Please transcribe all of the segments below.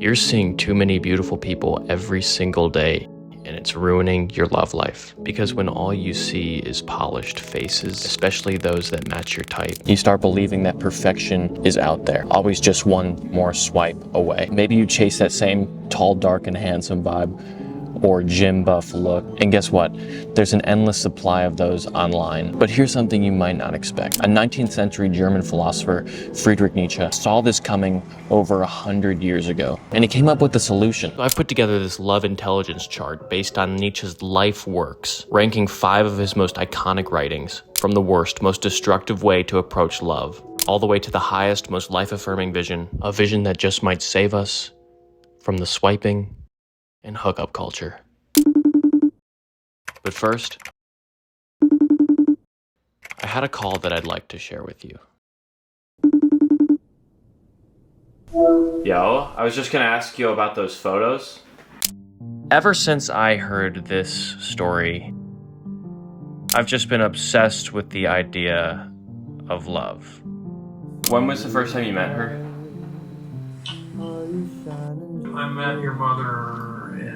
You're seeing too many beautiful people every single day, and it's ruining your love life. Because when all you see is polished faces, especially those that match your type, you start believing that perfection is out there, always just one more swipe away. Maybe you chase that same tall, dark, and handsome vibe, or gym buff look. And guess what? There's an endless supply of those online. But here's something you might not expect. A 19th century German philosopher, Friedrich Nietzsche, saw this coming over 100 years ago, and he came up with a solution. I've put together this love intelligence chart based on Nietzsche's life works, ranking 5 of his most iconic writings, from the worst, most destructive way to approach love, all the way to the highest, most life-affirming vision, a vision that just might save us from the swiping and hookup culture. But first, I had a call that I'd like to share with you. Yo, I was just gonna ask you about those photos. Ever since I heard this story, I've just been obsessed with the idea of love. When was the first time you met her? I met your mother in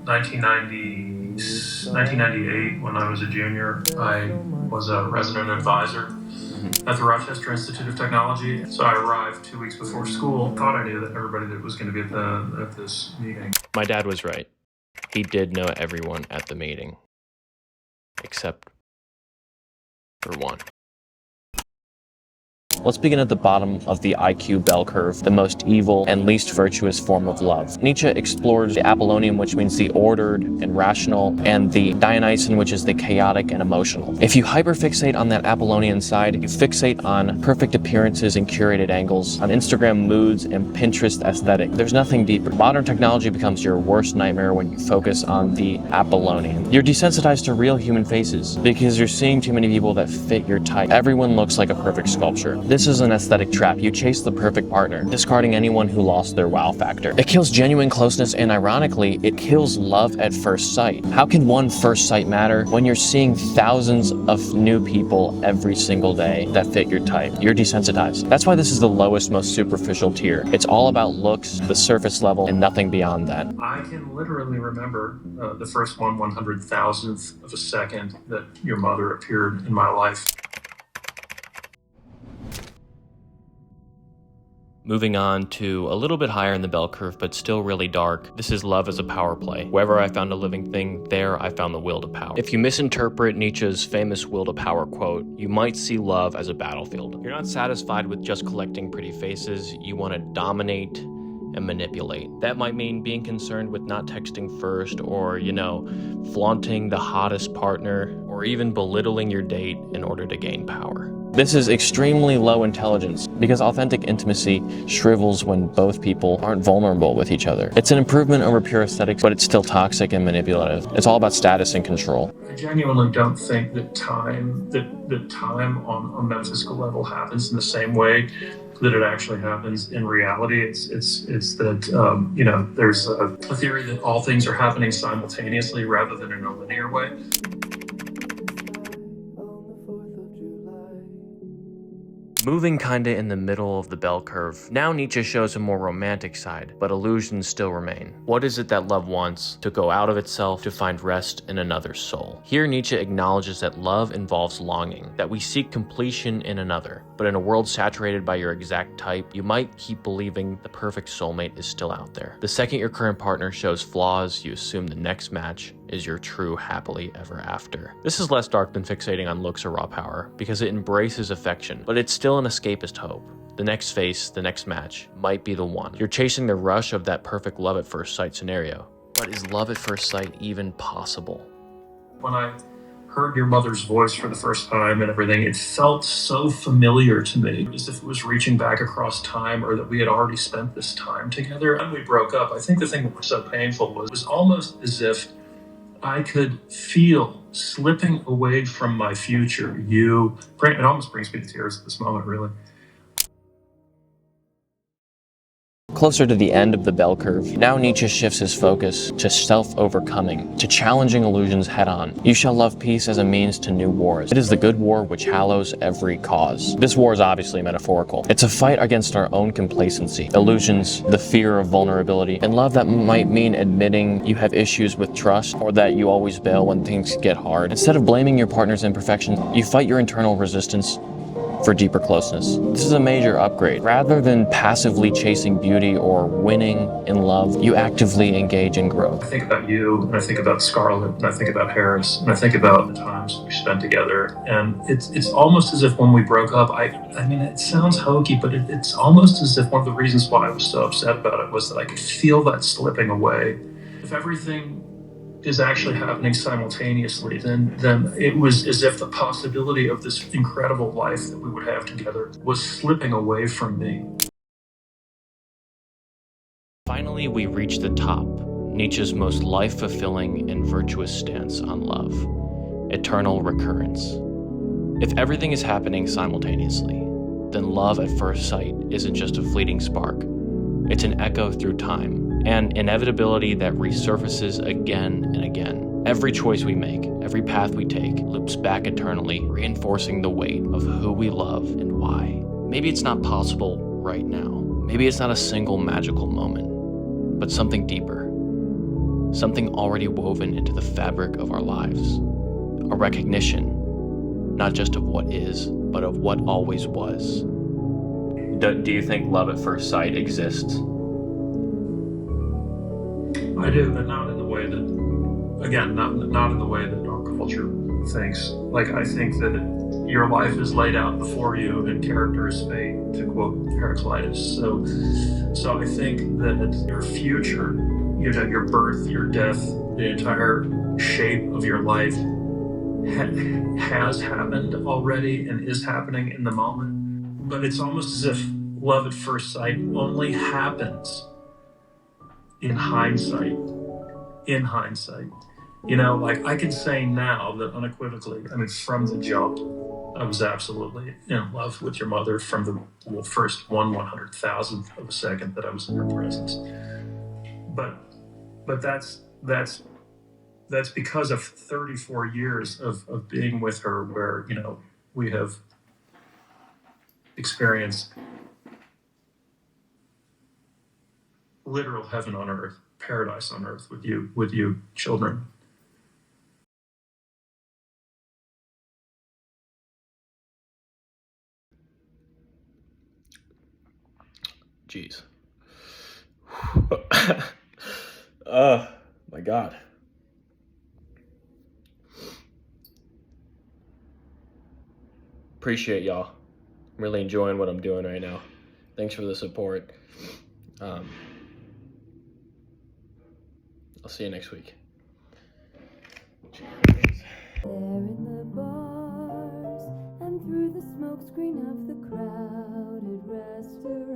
1998 when I was a junior. I was a resident advisor at the Rochester Institute of Technology. So I arrived 2 weeks before school. Thought I knew that everybody that was going to be at this meeting. My dad was right. He did know everyone at the meeting. Except for one. Let's begin at the bottom of the IQ bell curve, the most evil and least virtuous form of love. Nietzsche explores the Apollonian, which means the ordered and rational, and the Dionysian, which is the chaotic and emotional. If you hyperfixate on that Apollonian side, you fixate on perfect appearances and curated angles, on Instagram moods and Pinterest aesthetic. There's nothing deeper. Modern technology becomes your worst nightmare when you focus on the Apollonian. You're desensitized to real human faces because you're seeing too many people that fit your type. Everyone looks like a perfect sculpture. This is an aesthetic trap. You chase the perfect partner, discarding anyone who lost their wow factor. It kills genuine closeness, and ironically, it kills love at first sight. How can one first sight matter when you're seeing thousands of new people every single day that fit your type? You're desensitized. That's why this is the lowest, most superficial tier. It's all about looks, the surface level, and nothing beyond that. I can literally remember the first 1/100,000th of a second that your mother appeared in my life. Moving on to a little bit higher in the bell curve, but still really dark. This is love as a power play. Wherever I found a living thing, there I found the will to power. If you misinterpret Nietzsche's famous will to power quote, you might see love as a battlefield. You're not satisfied with just collecting pretty faces. You want to dominate and manipulate. That might mean being concerned with not texting first, or, flaunting the hottest partner, or even belittling your date in order to gain power. This is extremely low intelligence because authentic intimacy shrivels when both people aren't vulnerable with each other. It's an improvement over pure aesthetics, but it's still toxic and manipulative. It's all about status and control. I genuinely don't think that time on a metaphysical level happens in the same way that it actually happens in reality. It's that there's a theory that all things are happening simultaneously rather than in a linear way. Moving kinda in the middle of the bell curve, now Nietzsche shows a more romantic side, but illusions still remain. What is it that love wants? To go out of itself, to find rest in another's soul. Here Nietzsche acknowledges that love involves longing, that we seek completion in another. But in a world saturated by your exact type, you might keep believing the perfect soulmate is still out there. The second your current partner shows flaws, you assume the next match is your true happily ever after. This is less dark than fixating on looks or raw power, because it embraces affection, but it's still an escapist hope. The next face, the next match, might be the one. You're chasing the rush of that perfect love at first sight scenario. But is love at first sight even possible? When I heard your mother's voice for the first time and everything, it felt so familiar to me, as if it was reaching back across time, or that we had already spent this time together. When we broke up, I think the thing that was so painful was almost as if I could feel slipping away from my future. It almost brings me to tears at this moment, really. Closer to the end of the bell curve, now Nietzsche shifts his focus to self-overcoming, to challenging illusions head-on. You shall love peace as a means to new wars. It is the good war which hallows every cause. This war is obviously metaphorical. It's a fight against our own complacency, illusions, the fear of vulnerability, and love that might mean admitting you have issues with trust or that you always bail when things get hard. Instead of blaming your partner's imperfections, you fight your internal resistance for deeper closeness. This is a major upgrade. Rather than passively chasing beauty or winning in love, you actively engage in growth. I think about you, and I think about Scarlett, and I think about Harris, and I think about the times we spent together. And it's almost as if when we broke up, I mean, it sounds hokey, but it's almost as if one of the reasons why I was so upset about it was that I could feel that slipping away. If everything is actually happening simultaneously, then it was as if the possibility of this incredible life that we would have together was slipping away from me. Finally, we reach the top, Nietzsche's most life-fulfilling and virtuous stance on love, eternal recurrence. If everything is happening simultaneously, then love at first sight isn't just a fleeting spark. It's an echo through time, an inevitability that resurfaces again and again. Every choice we make, every path we take, loops back eternally, reinforcing the weight of who we love and why. Maybe it's not possible right now. Maybe it's not a single magical moment, but something deeper. Something already woven into the fabric of our lives. A recognition, not just of what is, but of what always was. Do you think love at first sight exists? I do, but not in the way that, again, not in the way that our culture thinks. Like, I think that your life is laid out before you and character is fate, to quote Heraclitus. So I think that your future, your birth, your death, the entire shape of your life has happened already and is happening in the moment. But it's almost as if love at first sight only happens in hindsight. In hindsight. You know, like, I can say now that unequivocally, I mean, from the jump, I was absolutely in love with your mother from the first 1/100,000th of a second that I was in her presence. But that's because of 34 years of being with her, where, you know, we have experienced literal heaven on earth, paradise on earth with you children. Jeez. Oh my God. Appreciate y'all. I'm really enjoying what I'm doing right now. Thanks for the support. I'll see you next week. There in the bars and through the smokescreen of the crowded restaurant.